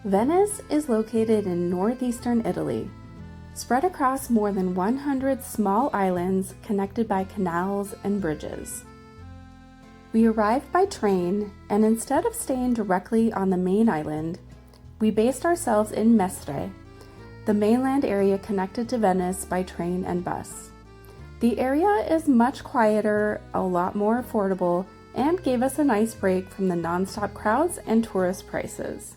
Venice is located in northeastern Italy, spread across more than 100 small islands connected by canals and bridges. We arrived by train, and instead of staying directly on the main island, we based ourselves in Mestre, the mainland area connected to Venice by train and bus. The area is much quieter, a lot more affordable, and gave us a nice break from the nonstop crowds and tourist prices.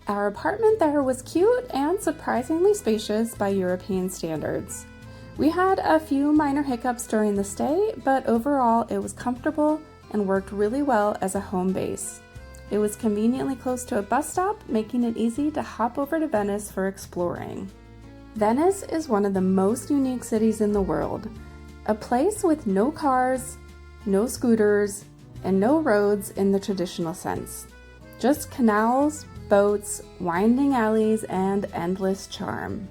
Our apartment there was cute and surprisingly spacious by European standards. We had a few minor hiccups during the stay, but overall it was comfortable and worked really well as a home base. It was conveniently close to a bus stop, making it easy to hop over to Venice for exploring. Venice is one of the most unique cities in the world, a place with no cars, no scooters, and no roads in the traditional sense. Just canals, boats, winding alleys, and endless charm.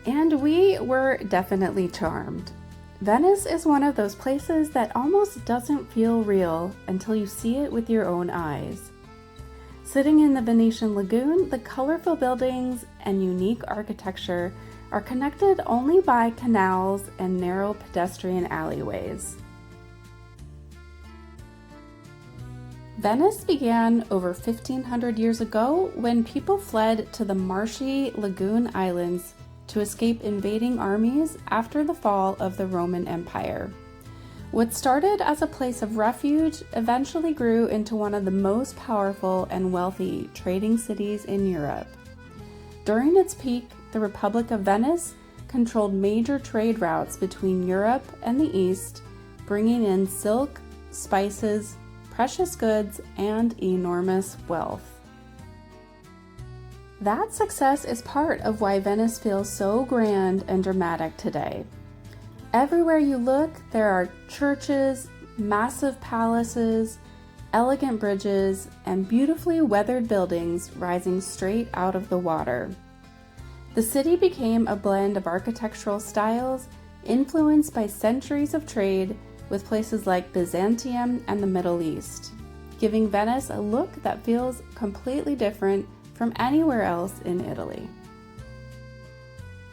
And we were definitely charmed. Venice is one of those places that almost doesn't feel real until you see it with your own eyes. Sitting in the Venetian lagoon, the colorful buildings and unique architecture are connected only by canals and narrow pedestrian alleyways. Venice began over 1,500 years ago when people fled to the marshy lagoon islands to escape invading armies after the fall of the Roman Empire. What started as a place of refuge eventually grew into one of the most powerful and wealthy trading cities in Europe. During its peak, the Republic of Venice controlled major trade routes between Europe and the East, bringing in silk, spices, precious goods, and enormous wealth. That success is part of why Venice feels so grand and dramatic today. Everywhere you look, there are churches, massive palaces, elegant bridges, and beautifully weathered buildings rising straight out of the water. The city became a blend of architectural styles influenced by centuries of trade with places like Byzantium and the Middle East, giving Venice a look that feels completely different from anywhere else in Italy.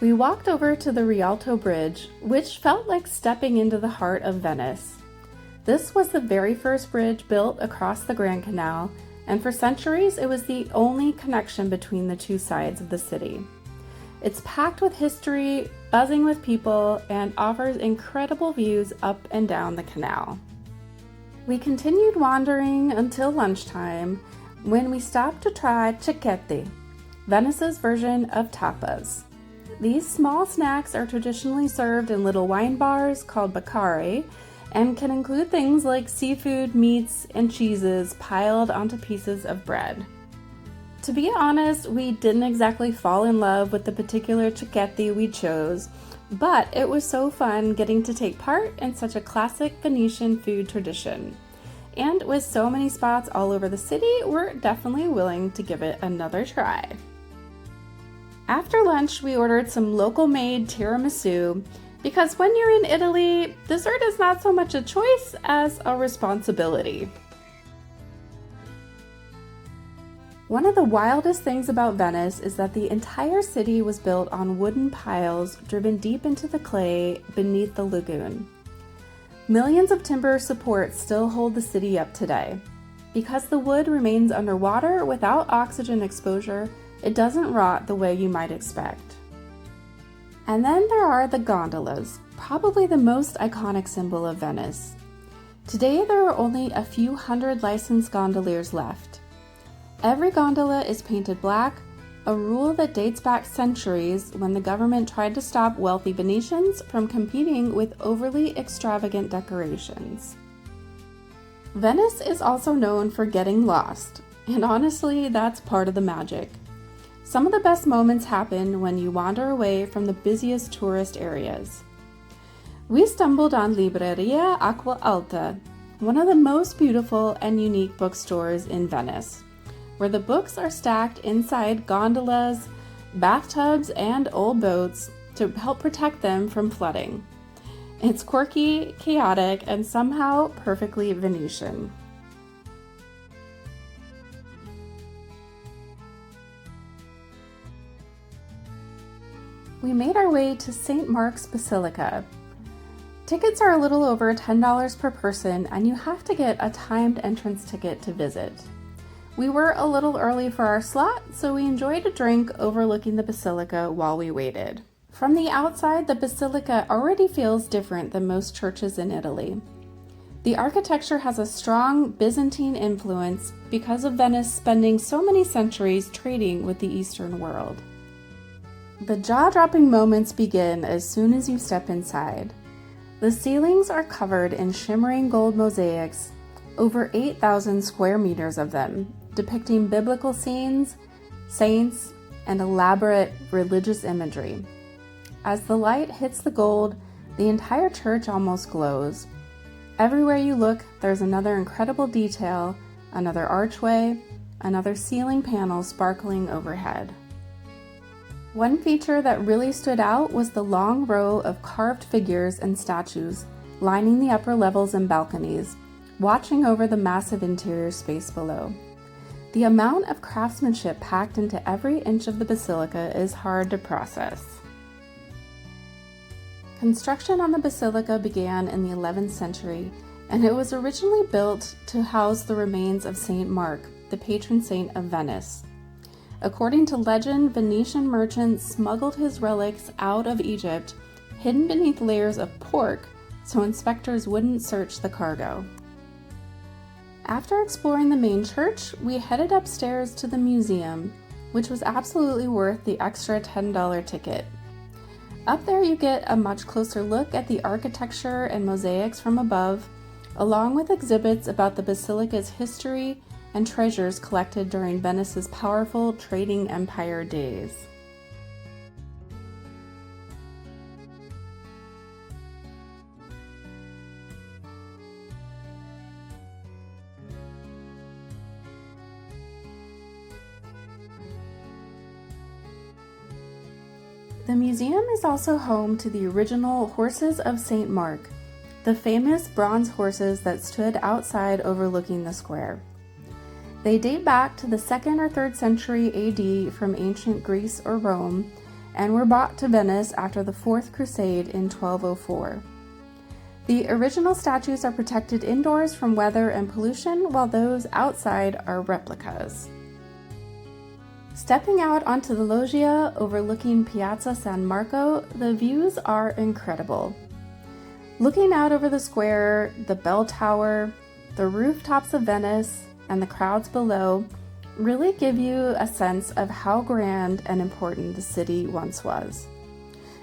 We walked over to the Rialto Bridge, which felt like stepping into the heart of Venice. This was the very first bridge built across the Grand Canal, and for centuries it was the only connection between the two sides of the city. It's packed with history, buzzing with people, and offers incredible views up and down the canal. We continued wandering until lunchtime when we stopped to try cicchetti, Venice's version of tapas. These small snacks are traditionally served in little wine bars called baccari and can include things like seafood, meats, and cheeses piled onto pieces of bread. To be honest, we didn't exactly fall in love with the particular cicchetti we chose, but it was so fun getting to take part in such a classic Venetian food tradition. And with so many spots all over the city, we're definitely willing to give it another try. After lunch, we ordered some local-made tiramisu because when you're in Italy, dessert is not so much a choice as a responsibility. One of the wildest things about Venice is that the entire city was built on wooden piles driven deep into the clay beneath the lagoon. Millions of timber supports still hold the city up today. Because the wood remains underwater without oxygen exposure, it doesn't rot the way you might expect. And then there are the gondolas, probably the most iconic symbol of Venice. Today there are only a few hundred licensed gondoliers left. Every gondola is painted black, a rule that dates back centuries when the government tried to stop wealthy Venetians from competing with overly extravagant decorations. Venice is also known for getting lost, and honestly, that's part of the magic. Some of the best moments happen when you wander away from the busiest tourist areas. We stumbled on Libreria Acqua Alta, one of the most beautiful and unique bookstores in Venice, where the books are stacked inside gondolas, bathtubs, and old boats to help protect them from flooding. It's quirky, chaotic, and somehow perfectly Venetian. we made our way to St. Mark's Basilica. Tickets are a little over $10 per person, and you have to get a timed entrance ticket to visit. We were a little early for our slot, so we enjoyed a drink overlooking the basilica while we waited. From the outside, the basilica already feels different than most churches in Italy. The architecture has a strong Byzantine influence because of Venice spending so many centuries trading with the Eastern world. The jaw-dropping moments begin as soon as you step inside. The ceilings are covered in shimmering gold mosaics, over 8,000 square meters of them, depicting biblical scenes, saints, and elaborate religious imagery. As the light hits the gold, the entire church almost glows. Everywhere you look, there's another incredible detail, another archway, another ceiling panel sparkling overhead. One feature that really stood out was the long row of carved figures and statues lining the upper levels and balconies, watching over the massive interior space below. The amount of craftsmanship packed into every inch of the basilica is hard to process. Construction on the basilica began in the 11th century, and it was originally built to house the remains of Saint Mark, the patron saint of Venice. According to legend, Venetian merchants smuggled his relics out of Egypt, hidden beneath layers of pork, so inspectors wouldn't search the cargo. After exploring the main church, we headed upstairs to the museum, which was absolutely worth the extra $10 ticket. Up there you get a much closer look at the architecture and mosaics from above, along with exhibits about the basilica's history and treasures collected during Venice's powerful trading empire days. The museum is also home to the original Horses of St. Mark, the famous bronze horses that stood outside overlooking the square. They date back to the 2nd or 3rd century AD from ancient Greece or Rome, and were brought to Venice after the Fourth Crusade in 1204. The original statues are protected indoors from weather and pollution, while those outside are replicas. Stepping out onto the loggia overlooking Piazza San Marco, the views are incredible. Looking out over the square, the bell tower, the rooftops of Venice, and the crowds below really give you a sense of how grand and important the city once was.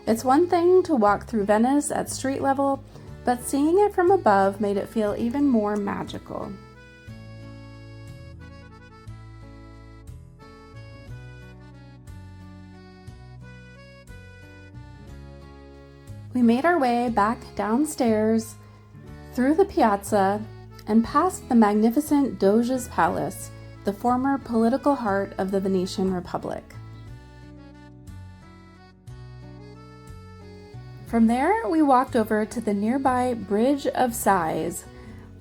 It's one thing to walk through Venice at street level, but seeing it from above made it feel even more magical. We made our way back downstairs, through the piazza, and past the magnificent Doge's Palace, the former political heart of the Venetian Republic. From there, we walked over to the nearby Bridge of Sighs,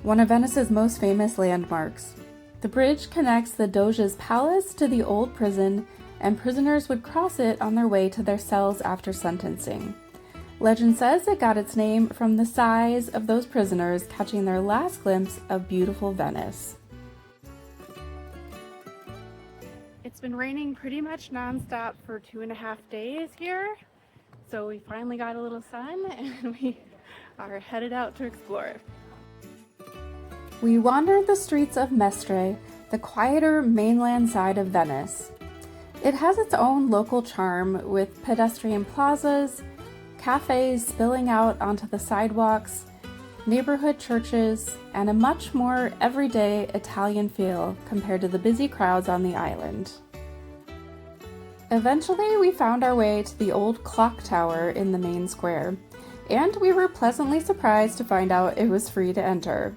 one of Venice's most famous landmarks. The bridge connects the Doge's Palace to the old prison, and prisoners would cross it on their way to their cells after sentencing. Legend says it got its name from the sighs of those prisoners catching their last glimpse of beautiful Venice. It's been raining pretty much nonstop for 2.5 days here, so we finally got a little sun and we are headed out to explore. We wandered the streets of Mestre, the quieter mainland side of Venice. It has its own local charm with pedestrian plazas, cafes spilling out onto the sidewalks, neighborhood churches, and a much more everyday Italian feel compared to the busy crowds on the island. Eventually, we found our way to the old clock tower in the main square, and we were pleasantly surprised to find out it was free to enter.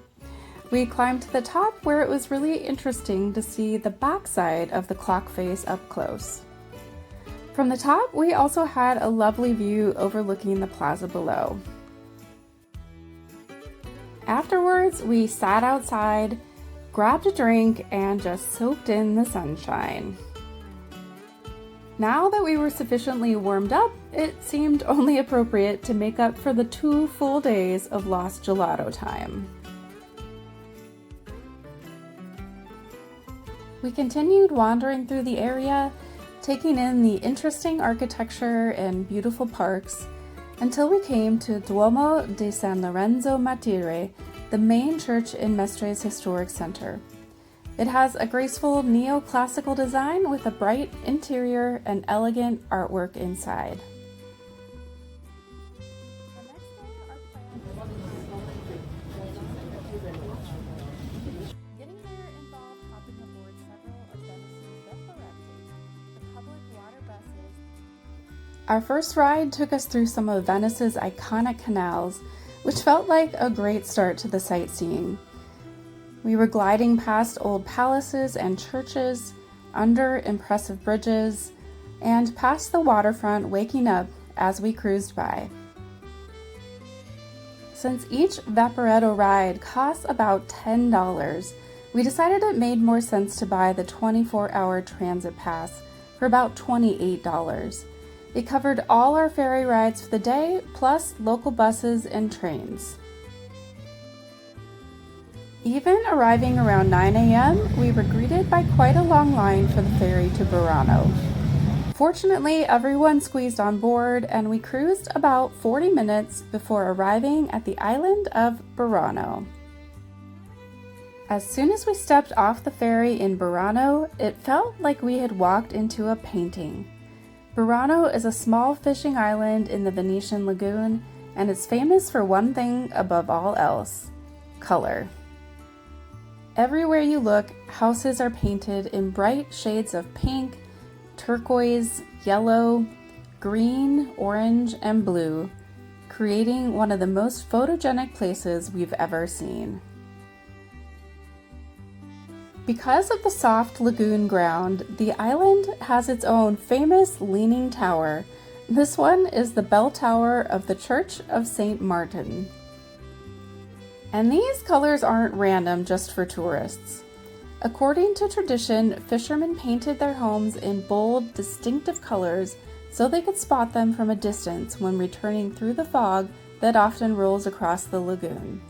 We climbed to the top where it was really interesting to see the backside of the clock face up close. From the top, we also had a lovely view overlooking the plaza below. Afterwards, we sat outside, grabbed a drink, and just soaked in the sunshine. Now that we were sufficiently warmed up, it seemed only appropriate to make up for the 2 full days of lost gelato time. We continued wandering through the area, taking in the interesting architecture and beautiful parks, until we came to Duomo di San Lorenzo Martire, the main church in Mestre's historic center. It has a graceful neoclassical design with a bright interior and elegant artwork inside. Getting there involved hopping aboard several of Venice's vaporetto, the public water buses. Our first ride took us through some of Venice's iconic canals, which felt like a great start to the sightseeing. We were gliding past old palaces and churches, under impressive bridges, and past the waterfront waking up as we cruised by. Since each vaporetto ride costs about $10, we decided it made more sense to buy the 24-hour transit pass for about $28. It covered all our ferry rides for the day, plus local buses and trains. Even arriving around 9 a.m., we were greeted by quite a long line for the ferry to Burano. Fortunately, everyone squeezed on board and we cruised about 40 minutes before arriving at the island of Burano. As soon as we stepped off the ferry in Burano, it felt like we had walked into a painting. Burano is a small fishing island in the Venetian lagoon and is famous for one thing above all else: color. Everywhere you look, houses are painted in bright shades of pink, turquoise, yellow, green, orange, and blue, creating one of the most photogenic places we've ever seen. Because of the soft lagoon ground, the island has its own famous leaning tower. This one is the bell tower of the Church of St. Martin. And these colors aren't random just for tourists. According to tradition, fishermen painted their homes in bold, distinctive colors so they could spot them from a distance when returning through the fog that often rolls across the lagoon.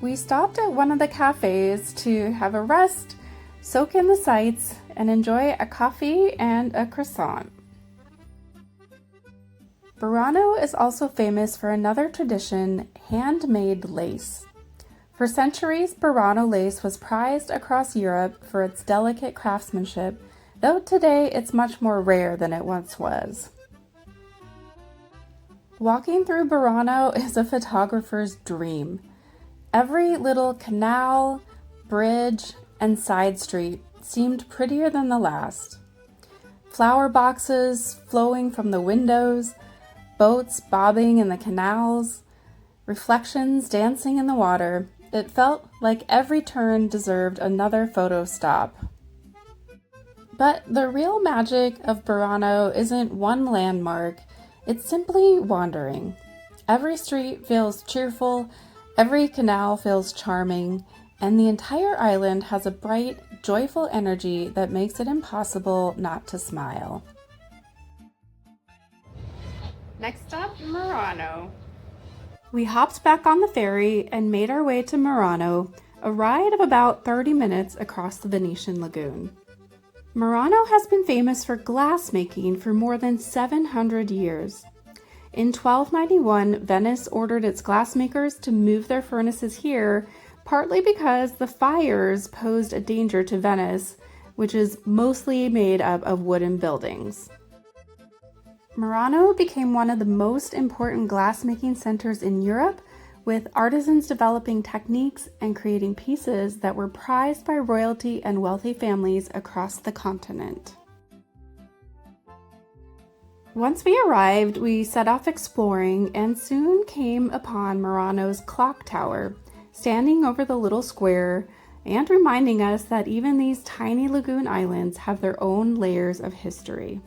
We stopped at one of the cafes to have a rest, soak in the sights, and enjoy a coffee and a croissant. Burano is also famous for another tradition, handmade lace. For centuries, Burano lace was prized across Europe for its delicate craftsmanship, though today it's much more rare than it once was. Walking through Burano is a photographer's dream. Every little canal, bridge, and side street seemed prettier than the last. Flower boxes flowing from the windows, boats bobbing in the canals, reflections dancing in the water. It felt like every turn deserved another photo stop. But the real magic of Burano isn't one landmark, it's simply wandering. Every street feels cheerful, every canal feels charming, and the entire island has a bright, joyful energy that makes it impossible not to smile. Next up, Murano. We hopped back on the ferry and made our way to Murano, a ride of about 30 minutes across the Venetian lagoon. Murano has been famous for glassmaking for more than 700 years. In 1291, Venice ordered its glassmakers to move their furnaces here, partly because the fires posed a danger to Venice, which is mostly made up of wooden buildings. Murano became one of the most important glassmaking centers in Europe, with artisans developing techniques and creating pieces that were prized by royalty and wealthy families across the continent. Once we arrived, we set off exploring and soon came upon Murano's clock tower, standing over the little square and reminding us that even these tiny lagoon islands have their own layers of history.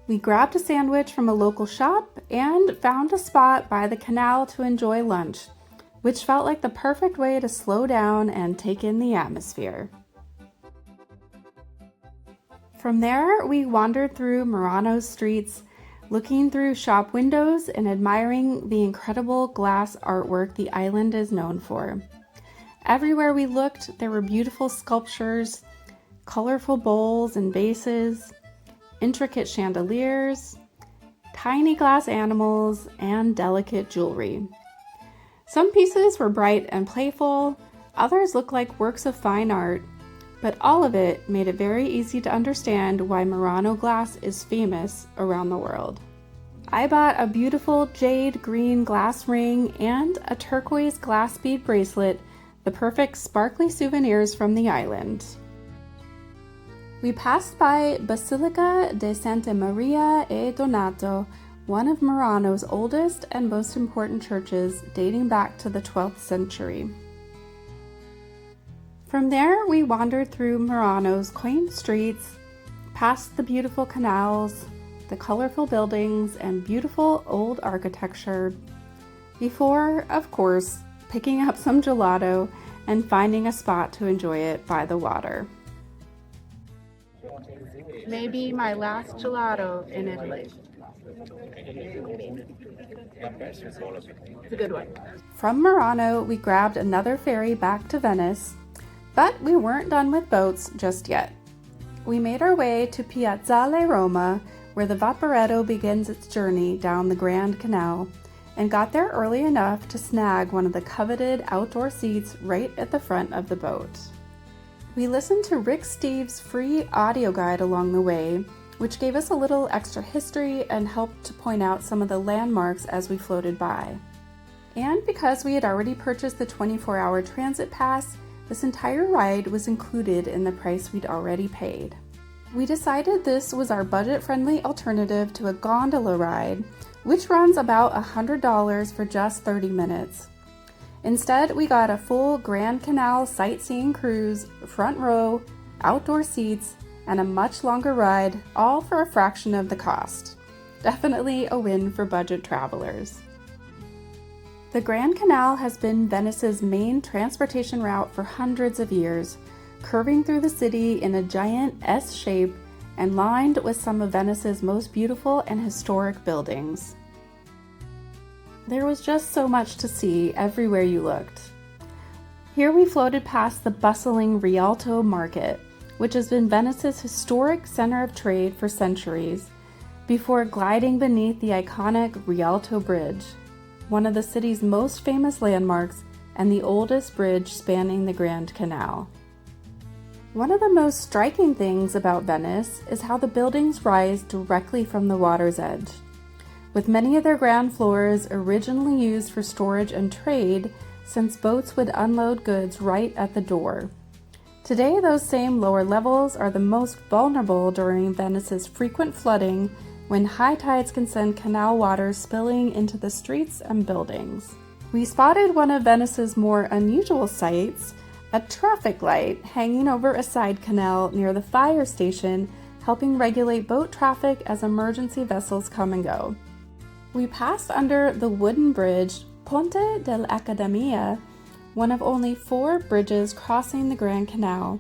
We grabbed a sandwich from a local shop and found a spot by the canal to enjoy lunch, which felt like the perfect way to slow down and take in the atmosphere. From there, we wandered through Murano's streets, looking through shop windows and admiring the incredible glass artwork the island is known for. Everywhere we looked, there were beautiful sculptures, colorful bowls and vases, intricate chandeliers, tiny glass animals, and delicate jewelry. Some pieces were bright and playful, others looked like works of fine art, but all of it made it very easy to understand why Murano glass is famous around the world. I bought a beautiful jade green glass ring and a turquoise glass bead bracelet, the perfect sparkly souvenirs from the island. We passed by Basilica de Santa Maria e Donato, one of Murano's oldest and most important churches dating back to the 12th century. From there, we wandered through Murano's quaint streets, past the beautiful canals, the colorful buildings, and beautiful old architecture, before, of course, picking up some gelato and finding a spot to enjoy it by the water. Maybe my last gelato in Italy. It's a good one. From Murano, we grabbed another ferry back to Venice, but we weren't done with boats just yet. We made our way to Piazzale Roma, where the vaporetto begins its journey down the Grand Canal, and got there early enough to snag one of the coveted outdoor seats right at the front of the boat. We listened to Rick Steves' free audio guide along the way, which gave us a little extra history and helped to point out some of the landmarks as we floated by. And because we had already purchased the 24-hour transit pass, this entire ride was included in the price we'd already paid. We decided this was our budget-friendly alternative to a gondola ride, which runs about $100 for just 30 minutes. Instead, we got a full Grand Canal sightseeing cruise, front row, outdoor seats, and a much longer ride, all for a fraction of the cost. Definitely a win for budget travelers. The Grand Canal has been Venice's main transportation route for hundreds of years, curving through the city in a giant S shape and lined with some of Venice's most beautiful and historic buildings. There was just so much to see everywhere you looked. Here we floated past the bustling Rialto Market, which has been Venice's historic center of trade for centuries, before gliding beneath the iconic Rialto Bridge, one of the city's most famous landmarks and the oldest bridge spanning the Grand Canal. One of the most striking things about Venice is how the buildings rise directly from the water's edge. With many of their ground floors originally used for storage and trade, since boats would unload goods right at the door. Today, those same lower levels are the most vulnerable during Venice's frequent flooding, when high tides can send canal water spilling into the streets and buildings. We spotted one of Venice's more unusual sights, a traffic light hanging over a side canal near the fire station, helping regulate boat traffic as emergency vessels come and go. We passed under the wooden bridge Ponte dell'Accademia, one of only 4 bridges crossing the Grand Canal,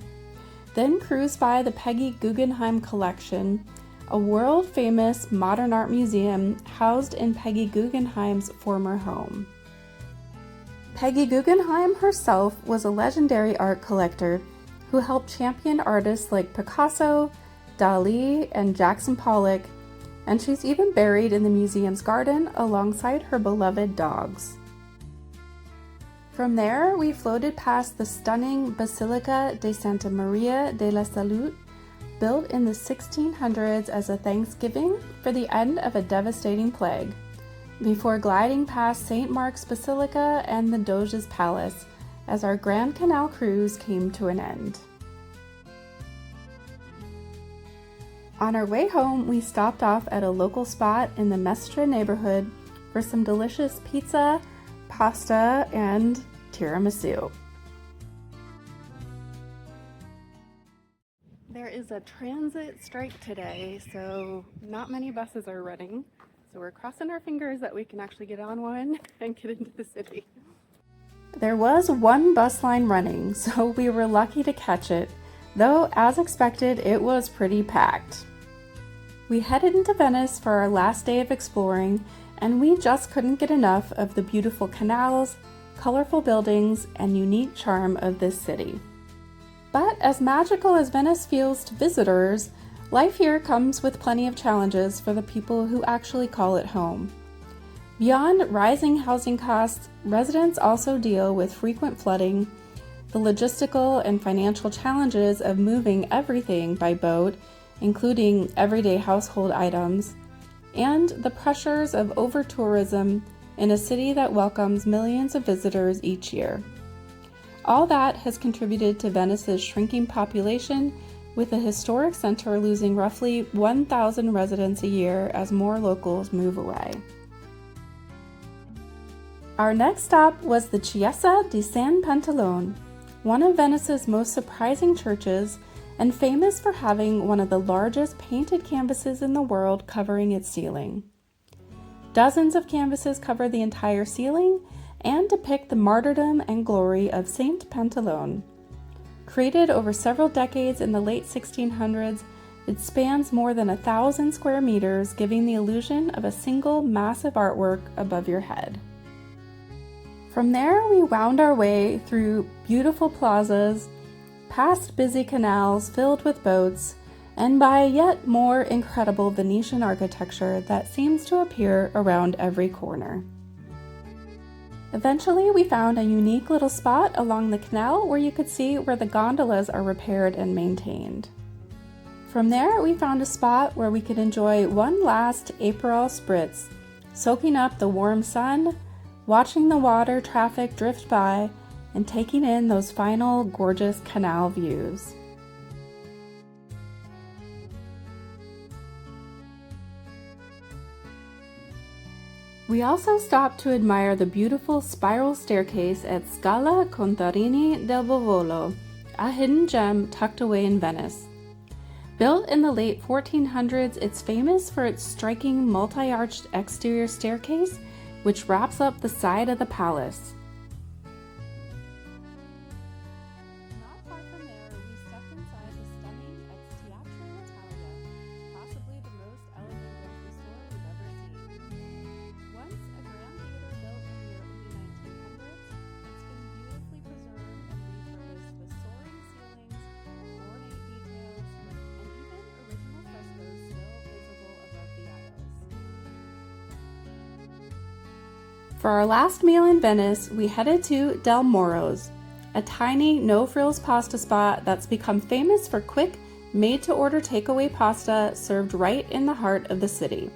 then cruised by the Peggy Guggenheim Collection, a world-famous modern art museum housed in Peggy Guggenheim's former home. Peggy Guggenheim herself was a legendary art collector who helped champion artists like Picasso, Dali, and Jackson Pollock, and she's even buried in the museum's garden alongside her beloved dogs. From there, we floated past the stunning Basilica de Santa Maria della Salute, built in the 1600s as a thanksgiving for the end of a devastating plague, before gliding past St. Mark's Basilica and the Doge's Palace as our Grand Canal cruise came to an end. On our way home, we stopped off at a local spot in the Mestre neighborhood for some delicious pizza, pasta, and tiramisu. There is a transit strike today, so not many buses are running. So we're crossing our fingers that we can actually get on one and get into the city. There was one bus line running, so we were lucky to catch it, though as expected, it was pretty packed. We headed into Venice for our last day of exploring, and we just couldn't get enough of the beautiful canals, colorful buildings, and unique charm of this city. But as magical as Venice feels to visitors, life here comes with plenty of challenges for the people who actually call it home. Beyond rising housing costs, residents also deal with frequent flooding, the logistical and financial challenges of moving everything by boat, including everyday household items, and the pressures of over-tourism in a city that welcomes millions of visitors each year. All that has contributed to Venice's shrinking population, with the historic center losing roughly 1,000 residents a year as more locals move away. Our next stop was the Chiesa di San Pantalone, one of Venice's most surprising churches and famous for having one of the largest painted canvases in the world covering its ceiling. Dozens of canvases cover the entire ceiling and depict the martyrdom and glory of Saint Pantalone. Created over several decades in the late 1600s, it spans more than 1,000 square meters, giving the illusion of a single massive artwork above your head. From there, we wound our way through beautiful plazas, past busy canals filled with boats, and by yet more incredible Venetian architecture that seems to appear around every corner. Eventually, we found a unique little spot along the canal where you could see where the gondolas are repaired and maintained. From there, we found a spot where we could enjoy one last Aperol spritz, soaking up the warm sun, watching the water traffic drift by, and taking in those final gorgeous canal views. We also stopped to admire the beautiful spiral staircase at Scala Contarini del Bovolo, a hidden gem tucked away in Venice. Built in the late 1400s, it's famous for its striking multi-arched exterior staircase, which wraps up the side of the palace. Not far from there, we stepped inside the stunning ex-Teatro Italia, possibly the most elegant grocery store we've ever seen. Once a grand theater built in the early 1900s, it's been beautifully preserved and refurbished with soaring ceilings, ornate details, and even original frescoes still visible above the aisles. For our last meal in Venice, we headed to Del Moro's, a tiny, no-frills pasta spot that's become famous for quick, made-to-order takeaway pasta served right in the heart of the city.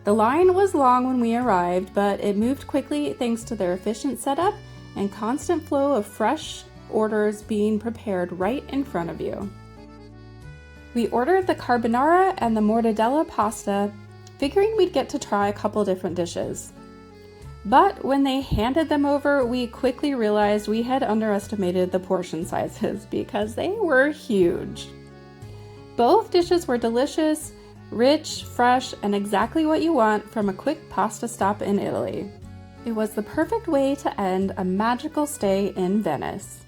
The line was long when we arrived, but it moved quickly thanks to their efficient setup and constant flow of fresh orders being prepared right in front of you. We ordered the carbonara and the mortadella pasta, figuring we'd get to try a couple different dishes. But when they handed them over, we quickly realized we had underestimated the portion sizes because they were huge. Both dishes were delicious, rich, fresh, and exactly what you want from a quick pasta stop in Italy. It was the perfect way to end a magical stay in Venice.